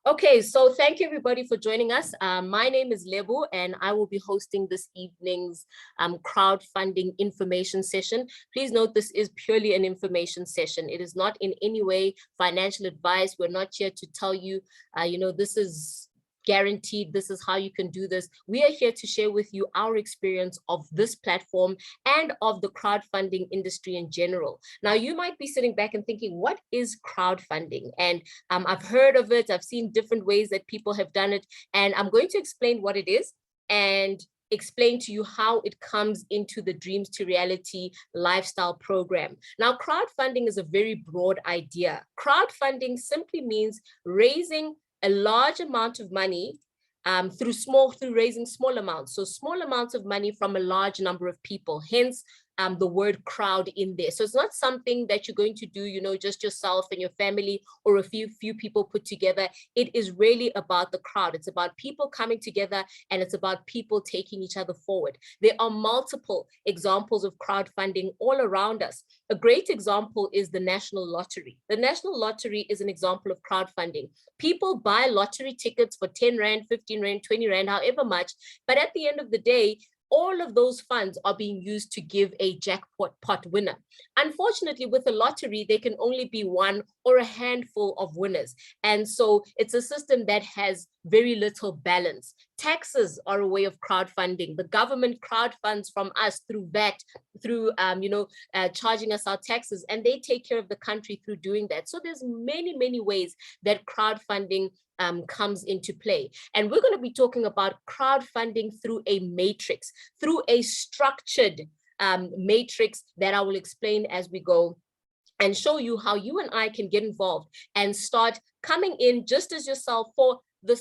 Okay, so thank you everybody for joining us. My name is Lebu and I will be hosting this evening's crowdfunding information session. Please note this is purely an information session. It is not in any way financial advice. We're not here to tell you, this is guaranteed, this is how you can do this. We are here to share with you our experience of this platform and of the crowdfunding industry in general. Now, you might be sitting back and thinking, what is crowdfunding? And I've heard of it, I've seen different ways that people have done it, and I'm going to explain what it is and explain to you how it comes into the Dreams to Reality lifestyle program. Now, crowdfunding is a very broad idea. Crowdfunding simply means raising a large amount of money through raising small amounts. So small amounts of money from a large number of people, hence the word crowd in there. So it's not something that you're going to do, just yourself and your family or a few people put together. It is really about the crowd. It's about people coming together and it's about people taking each other forward. There are multiple examples of crowdfunding all around us. A great example is the National Lottery. The National Lottery is an example of crowdfunding. People buy lottery tickets for 10 Rand, 15 Rand, 20 Rand, however much, but at the end of the day, all of those funds are being used to give a jackpot pot winner. Unfortunately, with a lottery, there can only be one or a handful of winners. And so it's a system that has very little balance. Taxes are a way of crowdfunding. The government crowdfunds from us through VAT, through charging us our taxes, and they take care of the country through doing that. So there's many ways that crowdfunding comes into play. And we're going to be talking about crowdfunding through a matrix, through a structured matrix that I will explain as we go and show you how you and I can get involved and start coming in just as yourself for the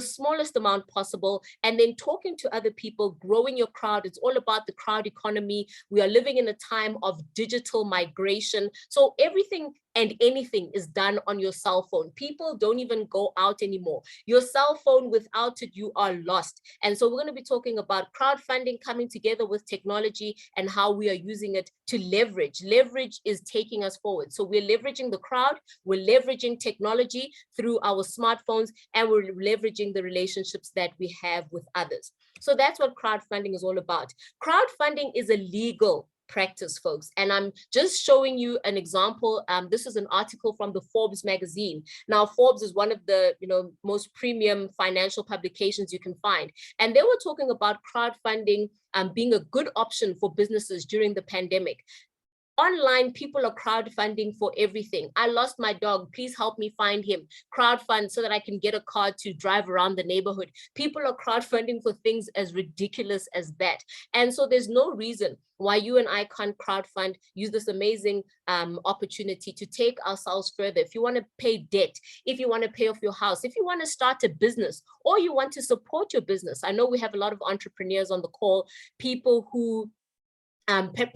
smallest amount possible, and then talking to other people, growing your crowd. It's all about the crowd economy. We are living in a time of digital migration. So everything and anything is done on your cell phone. People don't even go out anymore. Your cell phone, without it, you are lost. And so we're going to be talking about crowdfunding coming together with technology and how we are using it to leverage. Leverage is taking us forward. So we're leveraging the crowd, we're leveraging technology through our smartphones, and we're leveraging the relationships that we have with others. So that's what crowdfunding is all about. Crowdfunding is a legal practice, folks. And I'm just showing you an example. This is an article from the Forbes magazine. Now, Forbes is one of the most premium financial publications you can find. And they were talking about crowdfunding being a good option for businesses during the pandemic. Online, people are crowdfunding for everything. I lost my dog. Please help me find him. Crowdfund so that I can get a car to drive around the neighborhood. People are crowdfunding for things as ridiculous as that. And so there's no reason why you and I can't crowdfund, use this amazing opportunity to take ourselves further. If you want to pay debt, if you want to pay off your house, if you want to start a business, or you want to support your business. I know we have a lot of entrepreneurs on the call, people who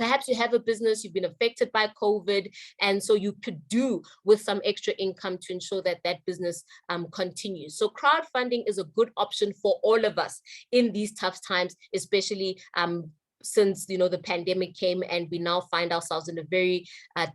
perhaps you have a business, you've been affected by COVID, and so you could do with some extra income to ensure that that business continues. So crowdfunding is a good option for all of us in these tough times, especially since the pandemic came and we now find ourselves in a very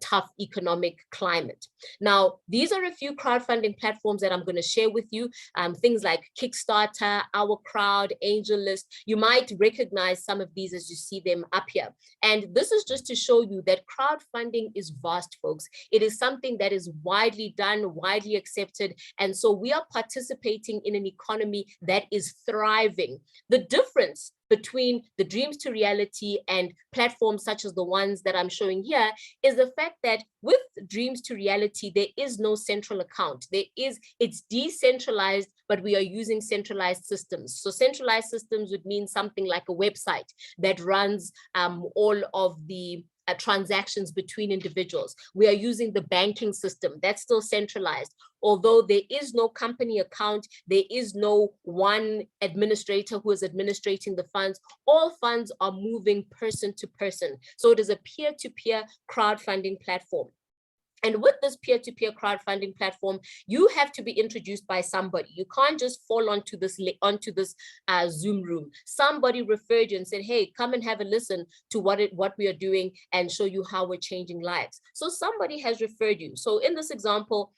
tough economic climate. Now, these are a few crowdfunding platforms that I'm going to share with you. Things like Kickstarter, Our Crowd, AngelList. You might recognize some of these as you see them up here. And this is just to show you that crowdfunding is vast, folks. It is something that is widely done, widely accepted. And so we are participating in an economy that is thriving. The difference between the Dreams to Reality and platforms such as the ones that I'm showing here is the fact that with Dreams to Reality, there is no central account. It's decentralized, but we are using centralized systems. So centralized systems would mean something like a website that runs all of the transactions between individuals. We are using the banking system that's still centralized. Although there is no company account, there is no one administrator who is administrating the funds. All funds are moving person to person. So it is a peer-to-peer crowdfunding platform. And with this peer-to-peer crowdfunding platform, you have to be introduced by somebody. You can't just fall onto this Zoom room. Somebody referred you and said, hey, come and have a listen to what we are doing and show you how we're changing lives. So somebody has referred you. So in this example,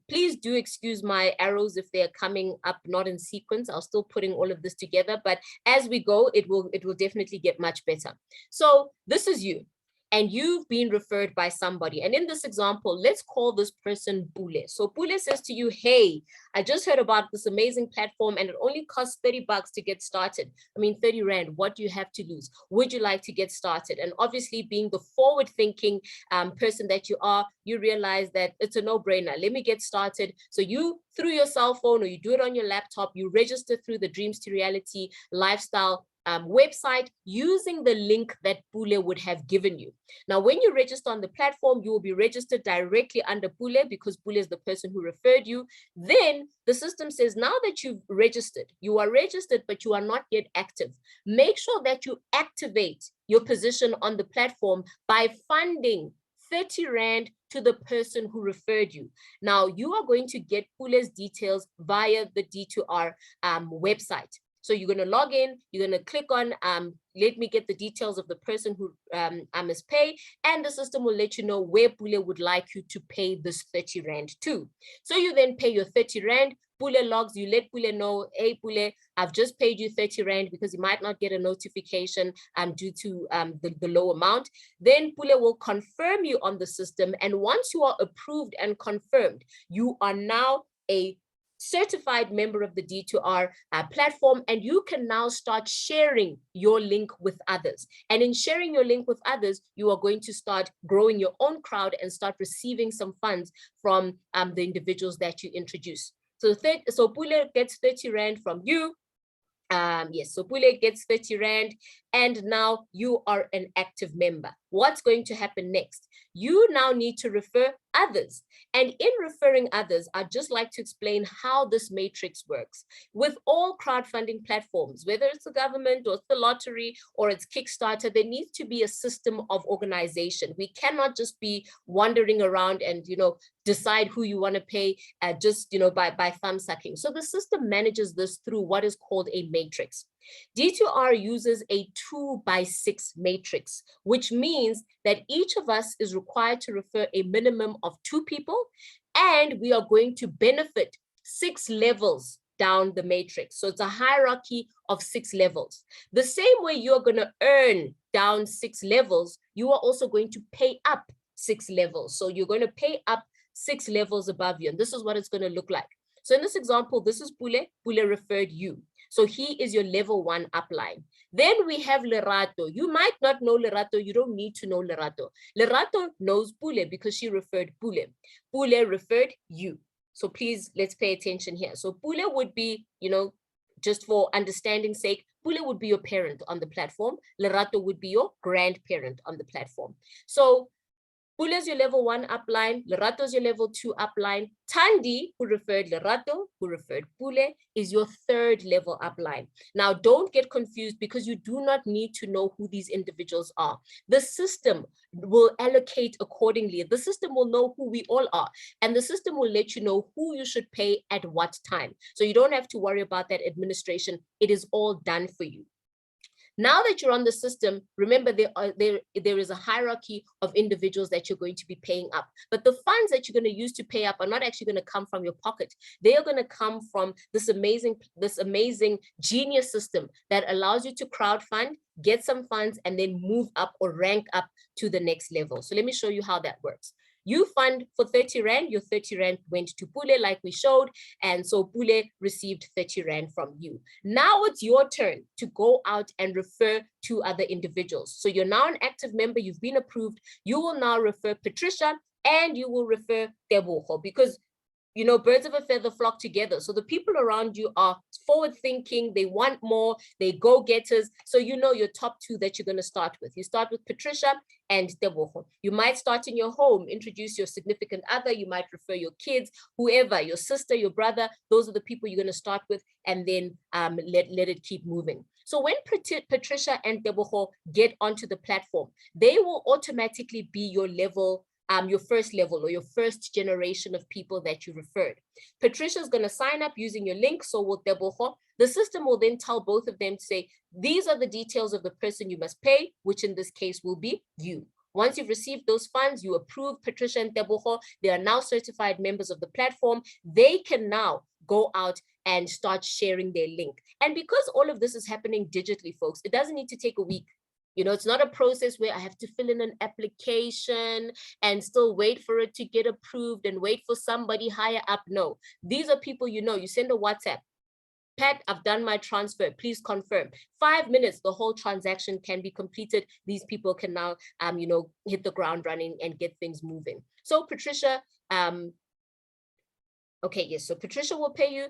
please do excuse my arrows if they're coming up not in sequence. I'll still putting all of this together, but as we go, it will definitely get much better. So this is you, and you've been referred by somebody. And in this example, let's call this person Pule. So Pule says to you, hey, I just heard about this amazing platform and it only costs 30 bucks to get started. I mean, 30 Rand, what do you have to lose? Would you like to get started? And obviously being the forward-thinking person that you are, you realize that it's a no-brainer. Let me get started. So you, through your cell phone, or you do it on your laptop, you register through the Dreams to Reality lifestyle website using the link that Pule would have given you. Now, when you register on the platform, you will be registered directly under Pule because Pule is the person who referred you. Then the system says, now that you've registered, you are registered, but you are not yet active. Make sure that you activate your position on the platform by funding 30 Rand to the person who referred you. Now, you are going to get Pule's details via the D2R website. So you're going to log in, you're going to click on, let me get the details of the person who I must pay, and the system will let you know where Pule would like you to pay this 30 Rand to. So you then pay your 30 Rand, Pule logs, you let Pule know, hey Pule, I've just paid you 30 Rand because you might not get a notification due to the low amount. Then Pule will confirm you on the system, and once you are approved and confirmed, you are now a certified member of the D2R platform, and you can now start sharing your link with others. And in sharing your link with others, you are going to start growing your own crowd and start receiving some funds from the individuals that you introduce. So Pule gets 30 Rand from you. Yes, so Pule gets 30 Rand, and now you are an active member. What's going to happen next? You now need to refer others. And in referring others, I'd just like to explain how this matrix works. With all crowdfunding platforms, whether it's the government or it's the lottery or it's Kickstarter, there needs to be a system of organization. We cannot just be wandering around and, decide who you want to pay just, by thumb sucking. So the system manages this through what is called a matrix. D2R uses a 2x6 matrix, which means that each of us is required to refer a minimum of 2 people, and we are going to benefit 6 levels down the matrix. So it's a hierarchy of 6 levels. The same way you're going to earn down 6 levels, you are also going to pay up 6 levels. So you're going to pay up 6 levels above you, and this is what it's going to look like. So in this example, this is Pule. Pule referred you. So he is your level 1 upline. Then we have Lerato. You might not know Lerato. You don't need to know Lerato. Lerato knows Pule because she referred Pule. Pule referred you. So please, let's pay attention here. So Pule would be, just for understanding's sake, Pule would be your parent on the platform. Lerato would be your grandparent on the platform. So Pule is your level 1 upline, Lerato is your level 2 upline. Tandi, who referred Lerato, who referred Pule, is your 3rd level upline. Now, don't get confused because you do not need to know who these individuals are. The system will allocate accordingly. The system will know who we all are, and the system will let you know who you should pay at what time. So you don't have to worry about that administration. It is all done for you. Now that you're on the system, remember there is a hierarchy of individuals that you're going to be paying up. But the funds that you're going to use to pay up are not actually going to come from your pocket. They are going to come from this amazing genius system that allows you to crowdfund, get some funds, and then move up or rank up to the next level. So let me show you how that works. You fund for 30 Rand, your 30 Rand went to Pule like we showed, and so Pule received 30 Rand from you. Now it's your turn to go out and refer to other individuals. So you're now an active member, you've been approved, you will now refer Patricia and you will refer Tebogo because birds of a feather flock together. So the people around you are forward thinking, they want more, they go-getters. So your top 2 that you're going to start with. You start with Patricia and Tebogo. You might start in your home, introduce your significant other, you might refer your kids, whoever, your sister, your brother. Those are the people you're going to start with, and then let it keep moving. So when Patricia and Tebogo get onto the platform, they will automatically be your level your first level or your first generation of people that you referred. Patricia is going to sign up using your link. So will Tebogo. The system will then tell both of them to say, these are the details of the person you must pay, which in this case will be you. Once you've received those funds, you approve Patricia and Tebogo. They are now certified members of the platform. They can now go out and start sharing their link. And because all of this is happening digitally, folks, it doesn't need to take a week. You know, it's not a process where I have to fill in an application and still wait for it to get approved and wait for somebody higher up. No, these are people you know. You send a WhatsApp. Pat, I've done my transfer. Please confirm. 5 minutes, the whole transaction can be completed. These people can now, you know, hit the ground running and get things moving. So Patricia, okay, yes. So Patricia will pay you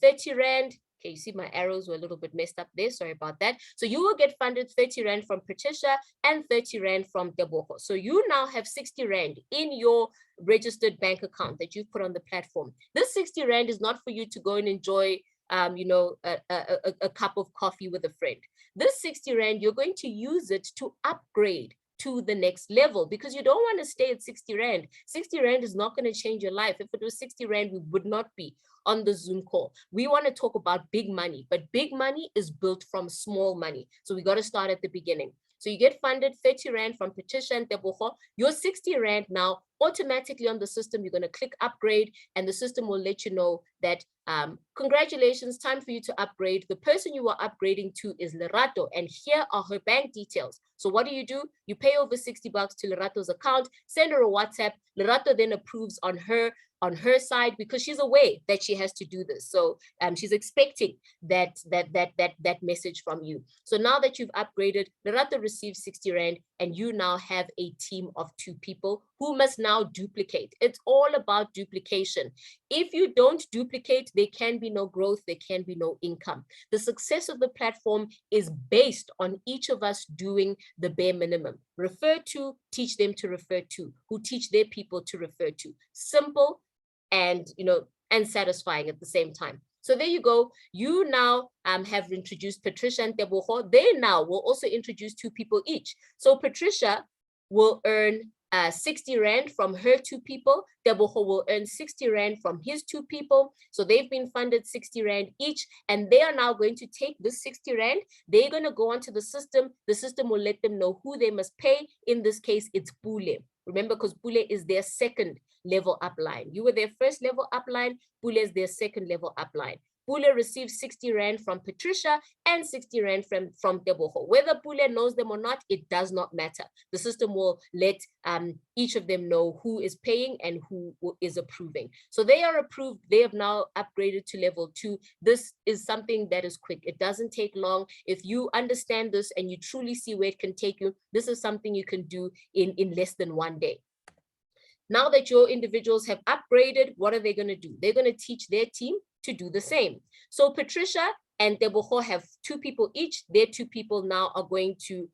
30 Rand. Okay, you see my arrows were a little bit messed up there. Sorry about that. So you will get funded 30 Rand from Patricia and 30 Rand from Tebogo. So you now have 60 Rand in your registered bank account that you've put on the platform. This 60 Rand is not for you to go and enjoy you know, a cup of coffee with a friend. This 60 Rand, you're going to use it to upgrade to the next level because you don't want to stay at 60 Rand. 60 Rand is not going to change your life. If it was 60 Rand, we would not be on the Zoom call. We want to talk about big money, but big money is built from small money. So we got to start at the beginning. So you get funded 30 Rand from Patricia and Tebogo. Your 60 Rand now automatically on the system, you're going to click upgrade and the system will let you know that congratulations, time for you to upgrade. The person you are upgrading to is Lerato and here are her bank details. So what do? You pay over 60 bucks to Lerato's account, send her a WhatsApp. Lerato then approves on her side because she's aware that she has to do this. So she's expecting that message from you. So now that you've upgraded, Lerato receives 60 Rand and you now have a team of 2 people who must now duplicate. It's all about duplication. If you don't duplicate, there can be no growth, there can be no income. The success of the platform is based on each of us doing the bare minimum. Refer to, teach them to refer to, who teach their people to refer to. Simple and, you know, and satisfying at the same time. So there you go. You now have introduced Patricia and Tebogo. They now will also introduce 2 people each. So Patricia will earn 60 Rand from her 2 people. Tebogo will earn 60 Rand from his 2 people. So they've been funded 60 Rand each. And they are now going to take this 60 Rand. They're going to go onto the system. The system will let them know who they must pay. In this case, it's Pule. Remember, because Pule is their second level upline. You were their first level upline. Pule is their second level upline. Pule receives 60 Rand from Patricia and 60 Rand from Tebogo. Whether Pule knows them or not, it does not matter. The system will let each of them know who is paying and who is approving. So they are approved. They have now upgraded to level 2. This is something that is quick. It doesn't take long. If you understand this and you truly see where it can take you, this is something you can do in less than 1 day. Now that your individuals have upgraded, what are they going to do? They're going to teach their team to do the same. So Patricia and Tebogo have 2 people each. Their 2 people now are going to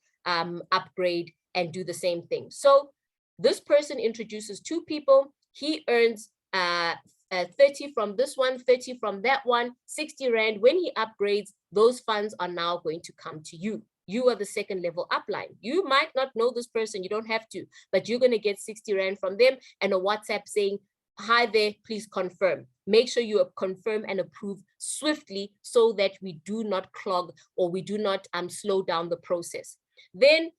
upgrade and do the same thing. So this person introduces 2 people. He earns 30 from this one, 30 from that one, 60 Rand. When he upgrades, those funds are now going to come to you. You are the second level upline. You might not know this person, you don't have to, but you're going to get 60 Rand from them and a WhatsApp saying, hi there, please confirm. Make sure you confirm and approve swiftly so that we do not clog or we do not slow down the process. Then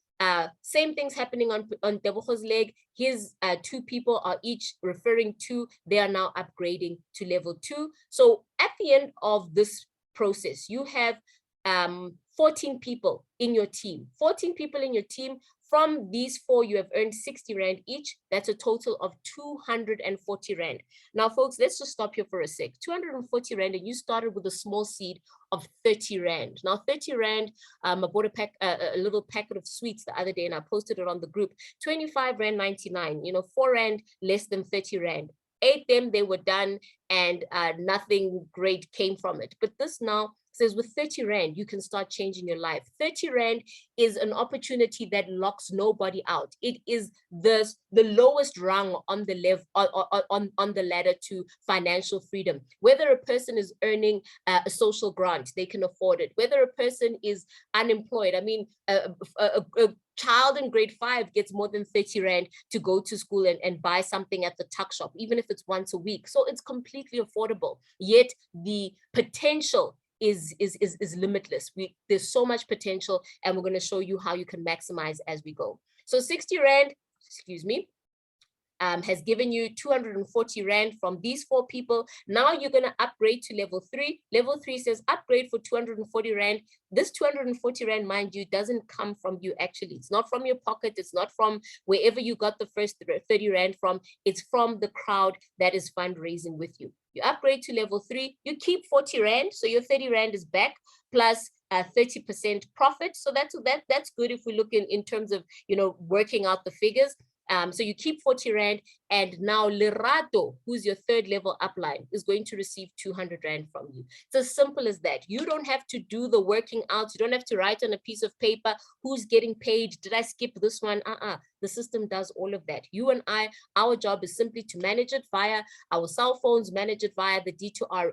same things happening on Tebogo's leg. His 2 people are each referring to, they are now upgrading to level 2. So at the end of this process, you have 14 people in your team. 14 people in your team. From these 4, you have earned 60 Rand each. That's a total of 240 Rand. Now, folks, let's just stop here for a sec. 240 Rand, and you started with a small seed of 30 Rand. Now, 30 Rand, I bought a little packet of sweets the other day, and I posted it on the group. 25 Rand 99, you know, 4 Rand less than 30 Rand. Ate them, they were done, and nothing great came from it. But this now, says with 30 Rand, you can start changing your life. 30 Rand is an opportunity that locks nobody out. It is the lowest rung on the on the ladder to financial freedom. Whether a person is earning a social grant, they can afford it. Whether a person is unemployed, I mean, a child in grade 5 gets more than 30 Rand to go to school and buy something at the tuck shop, even if it's once a week. So it's completely affordable. Yet the potential is limitless. There's so much potential, and we're going to show you how you can maximize as we go. So 60 Rand, excuse me, has given you 240 Rand from these 4 people. Now you're going to upgrade to level 3. Level 3 says upgrade for 240 Rand. This 240 Rand, mind you, doesn't come from you actually. It's not from your pocket. It's not from wherever you got the first 30 Rand from. It's from the crowd that is fundraising with you. You upgrade to level 3, you keep 40 Rand, so your 30 Rand is back, plus 30% profit. So that's good if we look in terms of, you know, working out the figures. So you keep 40 Rand, and now Lerato, who's your 3rd level upline, is going to receive 200 Rand from you. It's as simple as that. You don't have to do the working out. You don't have to write on a piece of paper who's getting paid. Did I skip this one? The system does all of that. You and I, our job is simply to manage it via our cell phones, manage it via the D2R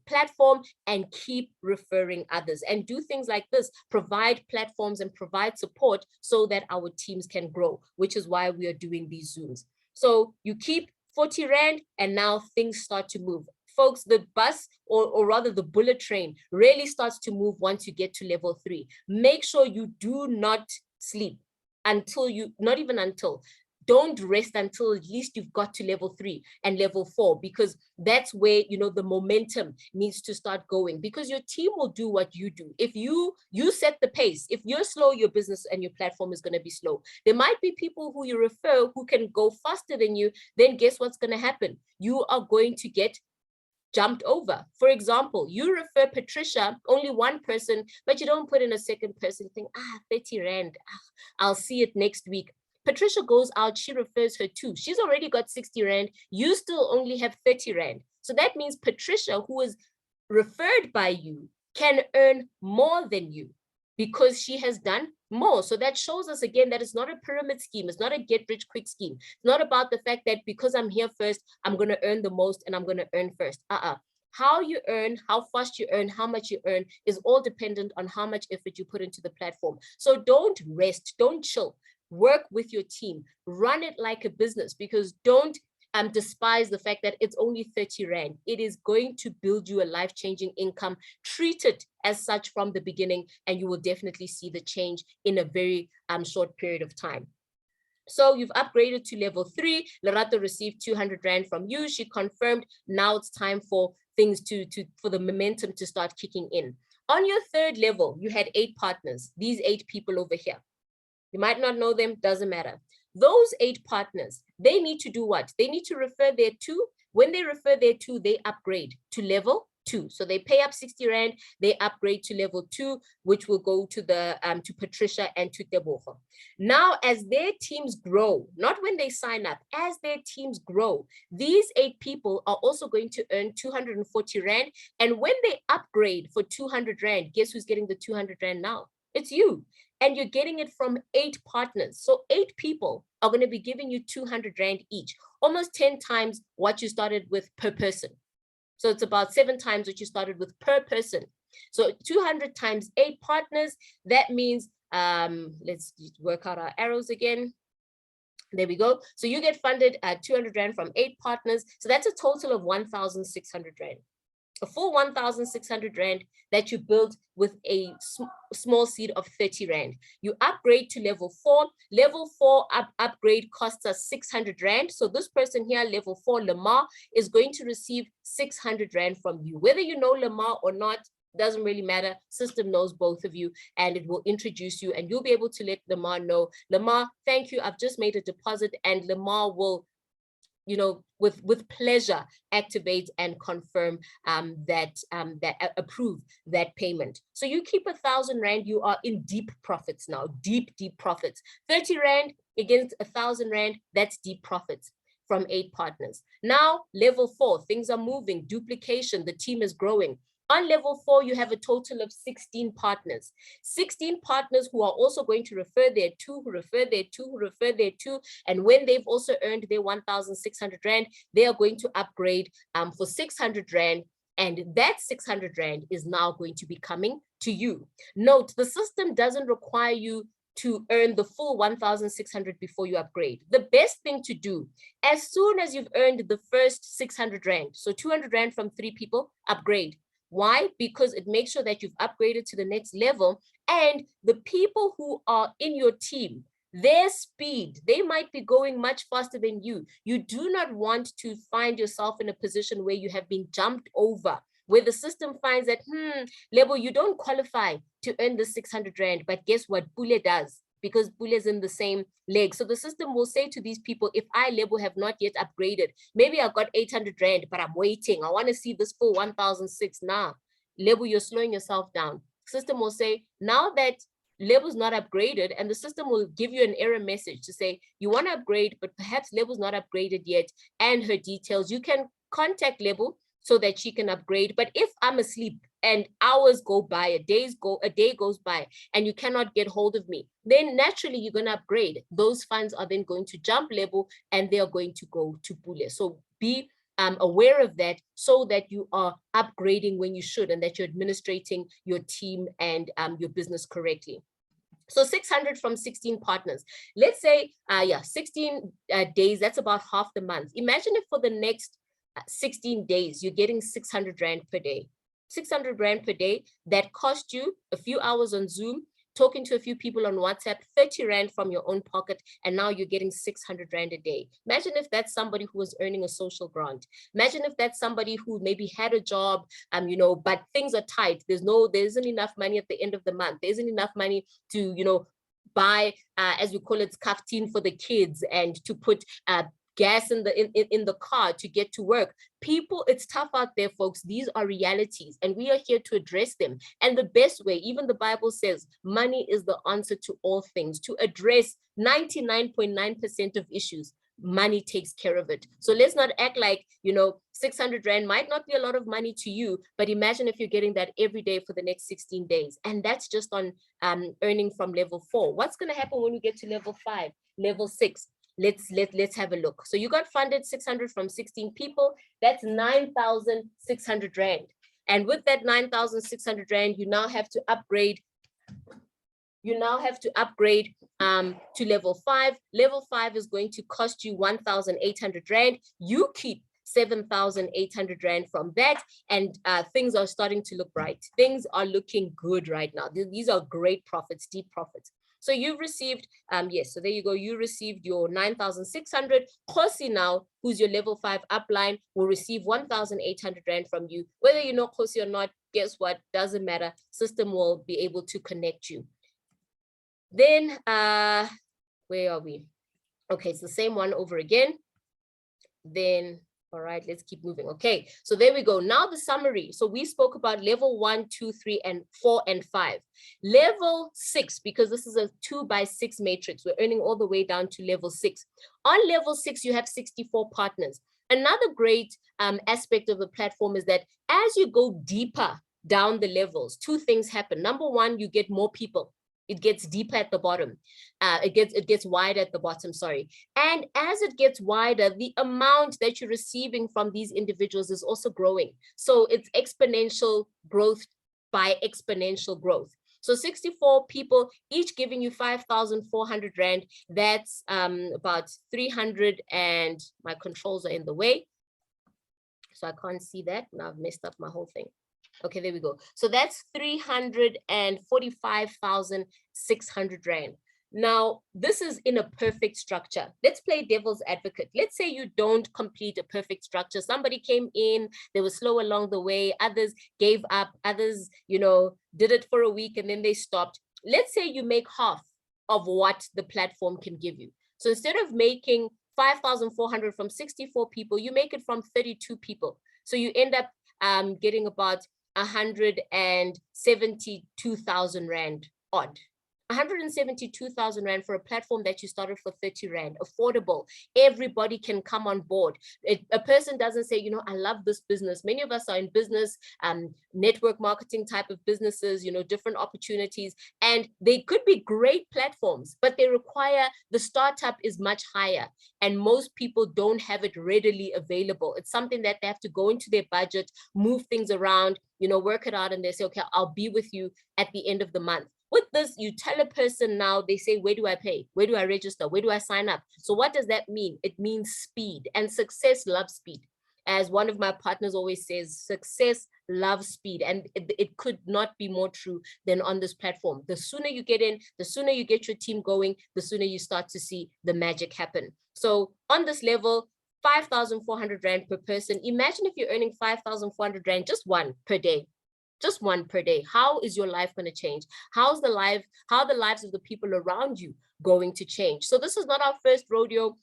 platform, and keep referring others. And do things like this, provide platforms and provide support so that our teams can grow, which is why we are doing these Zooms. So you keep 40 Rand, and now things start to move. Folks, the bus, or rather the bullet train, really starts to move once you get to level 3. Make sure you do not sleep until you, not even until, don't rest until at least you've got to level 3 and level 4, because that's where, you know, the momentum needs to start going, because your team will do what you do. If you set the pace, if you're slow, your business and your platform is going to be slow. There might be people who you refer who can go faster than you. Then guess what's going to happen? You are going to get jumped over. For example, you refer Patricia, only one person, but you don't put in a second person. You think, 30 Rand, I'll see it next week. Patricia goes out, she refers her 2. She's already got 60 Rand. You still only have 30 Rand. So that means Patricia, who is referred by you, can earn more than you because she has done more. So that shows us again that it's not a pyramid scheme. It's not a get rich quick scheme. It's not about the fact that because I'm here first, I'm going to earn the most and I'm going to earn first. How you earn, how fast you earn, how much you earn is all dependent on how much effort you put into the platform. So don't rest, don't chill. Work with your team, run it like a business, because don't despise the fact that it's only 30 Rand. It is going to build you a life-changing income. Treat it as such from the beginning, and you will definitely see the change in a very short period of time. So you've upgraded to level 3. Lerato received 200 Rand from you. She confirmed. Now it's time for things for the momentum to start kicking in. On your 3rd level, you had 8 partners, these 8 people over here. You might not know them, doesn't matter. Those 8 partners, they need to do what? They need to refer their 2. When they refer their 2, they upgrade to level 2. So they pay up 60 Rand, they upgrade to level 2, which will go to the to Patricia and to Tebogo. Now, as their teams grow, not when they sign up, as their teams grow, these 8 people are also going to earn 240 Rand. And when they upgrade for 200 Rand, guess who's getting the 200 Rand now? It's you. And you're getting it from 8 partners. So 8 people are going to be giving you 200 Rand each, almost 10 times what you started with per person. So it's about 7 times what you started with per person. So 200 times 8 partners, that means, let's work out our arrows again. There we go. So you get funded at 200 Rand from 8 partners. So that's a total of 1,600 Rand. A full 1,600 Rand that you build with a small seed of 30 Rand. You upgrade to level 4. Level 4 upgrade costs us 600 Rand. So this person here, level 4, Lamar, is going to receive 600 Rand from you. Whether you know Lamar or not, doesn't really matter. System knows both of you, and it will introduce you, and you'll be able to let Lamar know, Lamar, thank you, I've just made a deposit, and Lamar will, you know, with pleasure activate and confirm that approve that payment. So you keep 1,000 Rand, you are in deep profits now, deep profits. 30 Rand against 1,000 Rand, that's deep profits from 8 partners. Now, level 4, things are moving, duplication, the team is growing. On level 4, you have a total of 16 partners. 16 partners who are also going to refer their two, who refer their two, who refer their two. And when they've also earned their 1,600 Rand, they are going to upgrade for 600 Rand. And that 600 Rand is now going to be coming to you. Note, the system doesn't require you to earn the full 1,600 before you upgrade. The best thing to do, as soon as you've earned the first 600 Rand, so 200 Rand from 3 people, upgrade. Why? Because it makes sure that you've upgraded to the next level, and the people who are in your team, their speed, they might be going much faster than you. You do not want to find yourself in a position where you have been jumped over, where the system finds that, Lebo, you don't qualify to earn the 600 Rand, but guess what? Bule does, because Bule is in the same leg. So the system will say to these people, if I, Lebo, have not yet upgraded, maybe I've got 800 Rand, but I'm waiting. I want to see this full 1,006. Nah, Lebo, you're slowing yourself down. System will say, now that Lebo's not upgraded, and the system will give you an error message to say, you want to upgrade, but perhaps Lebo's not upgraded yet, and her details. You can contact Lebo so that she can upgrade. But if I'm asleep and hours go by, a day goes by, and you cannot get hold of me, then naturally you're going to upgrade. Those funds are then going to jump Lebo, and they are going to go to Bule. So be aware of that, so that you are upgrading when you should, and that you're administrating your team and your business correctly. So 600 from 16 partners. Let's say, 16 days, that's about half the month. Imagine if for the next 16 days, you're getting 600 Rand per day. 600 Rand per day, that cost you a few hours on Zoom, talking to a few people on WhatsApp, 30 Rand from your own pocket, and now you're getting 600 Rand a day. Imagine if that's somebody who was earning a social grant. Imagine if that's somebody who maybe had a job, but things are tight. There isn't enough money at the end of the month. There isn't enough money to, buy, as we call it, kaftin for the kids, and to put gas in the car to get to work. People, it's tough out there, folks. These are realities, and we are here to address them. And the best way, even the Bible says, money is the answer to all things. To address 99.9% of issues, money takes care of it. So let's not act like, 600 Rand might not be a lot of money to you, but imagine if you're getting that every day for the next 16 days. And that's just on earning from level 4. What's going to happen when we get to level 5, level 6? Let's have a look. So you got funded 600 from 16 people. That's 9,600 Rand. And with that 9,600 Rand, you now have to upgrade. To level 5. Level 5 is going to cost you 1,800 Rand. You keep 7,800 Rand from that, and things are starting to look bright. Things are looking good right now. These are great profits, deep profits. So you've received, so there you go. You received your 9,600. Khosi now, who's your level 5 upline, will receive 1,800 Rand from you. Whether you know Khosi or not, guess what? Doesn't matter. System will be able to connect you. Then, where are we? Okay, it's the same one over again. Then, all right, let's keep moving. Okay, so there we go. Now the summary. So we spoke about level 1, 2, 3, and 4, and 5. Level 6, because this is a 2x6 matrix, we're earning all the way down to level 6. On level 6, you have 64 partners. Another great aspect of the platform is that as you go deeper down the levels, two things happen. Number one, you get more people. It gets deeper at the bottom. It gets wider at the bottom, sorry. And as it gets wider, the amount that you're receiving from these individuals is also growing. So it's exponential growth by exponential growth. So 64 people, each giving you 5,400 Rand. That's about 300, and my controls are in the way, so I can't see that. Now I've messed up my whole thing. Okay, there we go. So that's 345,600 Rand. Now, this is in a perfect structure. Let's play devil's advocate. Let's say you don't complete a perfect structure. Somebody came in, they were slow along the way. Others gave up. Others, did it for a week and then they stopped. Let's say you make half of what the platform can give you. So instead of making 5,400 from 64 people, you make it from 32 people. So you end up getting about 172,000 Rand odd. 172,000 Rand for a platform that you started for 30 Rand, affordable. Everybody can come on board. A person doesn't say, you know, I love this business. Many of us are in business, network marketing type of businesses, you know, different opportunities, and they could be great platforms, but they require, the startup is much higher, and most people don't have it readily available. It's something that they have to go into their budget, move things around, you know, work it out, and they say, okay, I'll be with you at the end of the month. With this, you tell a person now, they say, where do I pay? Where do I register? Where do I sign up? So what does that mean? It means speed, and success loves speed. As one of my partners always says, success loves speed. And it could not be more true than on this platform. The sooner you get in, the sooner you get your team going, the sooner you start to see the magic happen. So on this level, 5,400 Rand per person. Imagine if you're earning 5,400 Rand, just one per day. Just one per day. How is your life going to change? How the lives of the people around you going to change? So this is not our first rodeo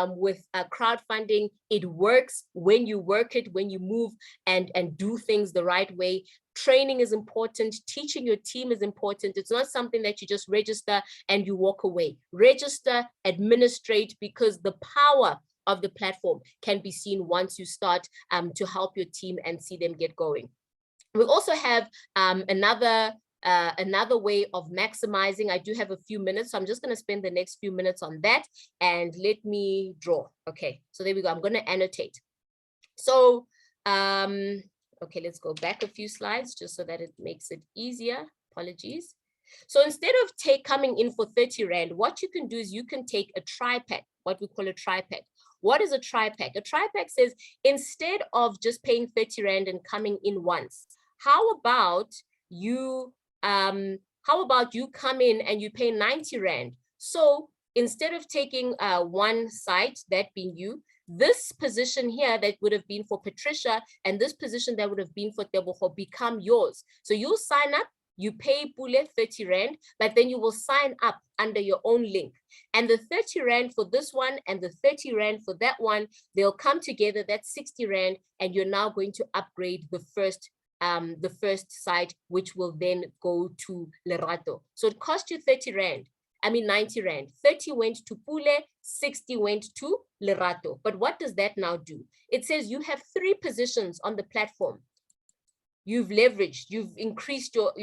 with crowdfunding. It works when you work it, when you move and do things the right way. Training is important. Teaching your team is important. It's not something that you just register and you walk away. Register, administrate, because the power of the platform can be seen once you start to help your team and see them get going. We also have another way of maximizing. I do have a few minutes, so I'm just going to spend the next few minutes on that. And let me draw. Okay, so there we go. I'm going to annotate. So, okay, let's go back a few slides just so that it makes it easier. Apologies. So instead of coming in for 30 Rand, what you can do is you can take a tri-pack, what we call a tri-pack. What is a tri-pack? A tri-pack says, instead of just paying 30 Rand and coming in once, how about you come in and you pay 90 Rand? So instead of taking one site, that being you, this position here that would have been for Patricia and this position that would have been for Tebogo become yours. So you'll sign up, you pay Pule 30 Rand, but then you will sign up under your own link. And the 30 Rand for this one and the 30 Rand for that one, they'll come together, that's 60 Rand, and you're now going to upgrade the first site, which will then go to Lerato. So it cost you 90 Rand. 30 went to Pule, 60 went to Lerato. But what does that now do? It says you have 3 positions on the platform. You've leveraged, you've increased your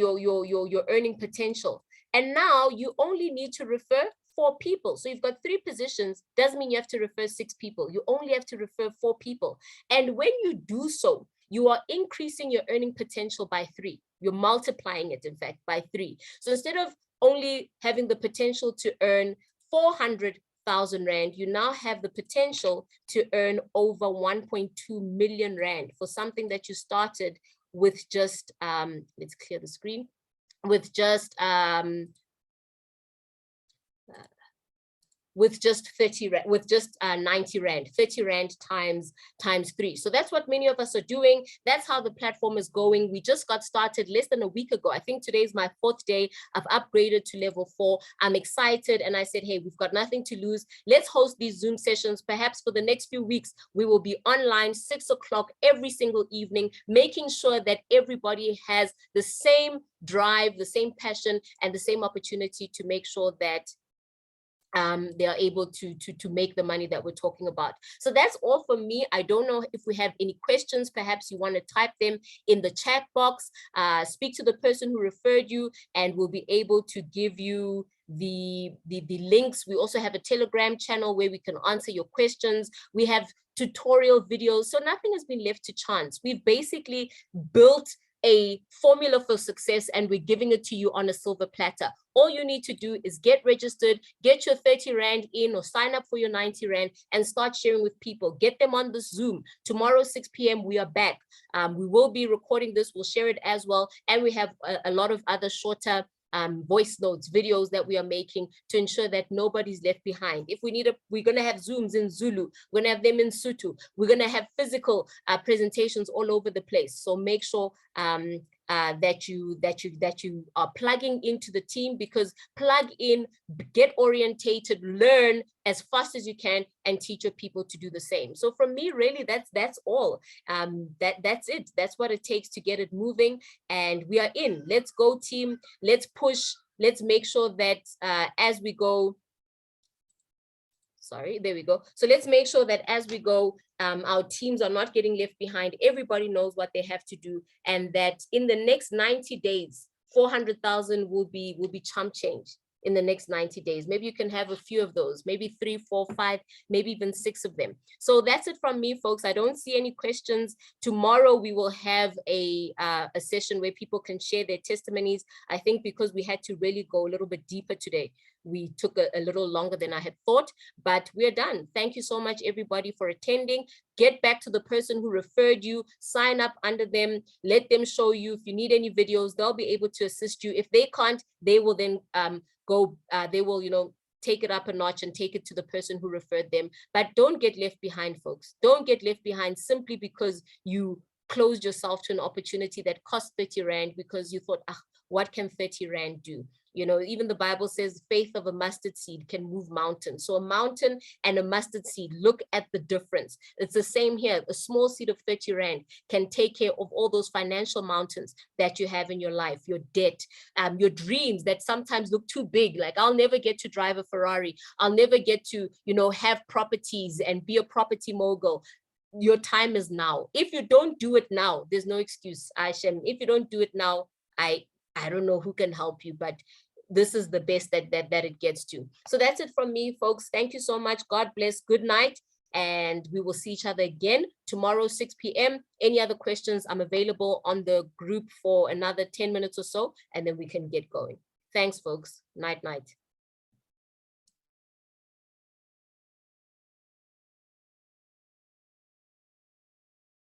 earning potential. And now you only need to refer 4 people. So you've got 3 positions, doesn't mean you have to refer 6 people. You only have to refer 4 people. And when you do so, you are increasing your earning potential by 3. You're multiplying it, in fact, by 3. So instead of only having the potential to earn 400,000 Rand, you now have the potential to earn over 1.2 million Rand for something that you started with just, let's clear the screen, with just 90 Rand, 30 Rand times 3. So that's what many of us are doing. That's how the platform is going. We just got started less than a week ago. I think today is my 4th day. I've upgraded to level 4. I'm excited. And I said, hey, we've got nothing to lose. Let's host these Zoom sessions. Perhaps for the next few weeks, we will be online 6 o'clock every single evening, making sure that everybody has the same drive, the same passion, and the same opportunity to make sure that they are able to make the money that we're talking about. So that's all for me. I don't know if we have any questions. Perhaps you want to type them in the chat box, speak to the person who referred you, and we'll be able to give you the links. We also have a Telegram channel where we can answer your questions. We have tutorial videos, so nothing has been left to chance. We've basically built a formula for success and we're giving it to you on a silver platter. All you need to do is get registered, get your 30 Rand in or sign up for your 90 Rand and start sharing with people. Get them on this Zoom. Tomorrow, 6 p.m., we are back. We will be recording this. We'll share it as well. And we have a lot of other shorter voice notes, videos that we are making to ensure that nobody's left behind. If we need we're going to have Zooms in Zulu, we're going to have them in Sutu, we're going to have physical presentations all over the place. So make sure that you are plugging into the team, because plug in, get orientated, learn as fast as you can, and teach your people to do the same. So from me, really, that's all. That's it. That's what it takes to get it moving. And we are in. Let's go, team. Let's push. let's make sure that as we go, sorry, there we go. So let's make sure that as we go, our teams are not getting left behind. Everybody knows what they have to do, and that in the next 90 days, 400,000 will be chump change in the next 90 days. Maybe you can have a few of those, maybe 3, 4, 5, maybe even 6 of them. So that's it from me, folks. I don't see any questions. Tomorrow we will have a session where people can share their testimonies. I think because we had to really go a little bit deeper today, we took a little longer than I had thought, but we're done. Thank you so much, everybody, for attending. Get back to the person who referred you, sign up under them, let them show you. If you need any videos, they'll be able to assist you. If they can't, they will then they will, take it up a notch and take it to the person who referred them. But don't get left behind, folks. Don't get left behind simply because you closed yourself to an opportunity that cost 30 Rand because you thought, what can 30 Rand do? Even the Bible says faith of a mustard seed can move mountains. So a mountain and a mustard seed, look at the difference. It's the same here. A small seed of 30 Rand can take care of all those financial mountains that you have in your life, your debt, your dreams that sometimes look too big. Like, I'll never get to drive a Ferrari. I'll never get to, have properties and be a property mogul. Your time is now. If you don't do it now, there's no excuse, Aisha. If you don't do it now, I don't know who can help you, but this is the best that it gets to. So that's it from me, folks. Thank you so much. God bless. Good night. And we will see each other again tomorrow, 6 p.m. Any other questions, I'm available on the group for another 10 minutes or so, and then we can get going. Thanks, folks. Night, night.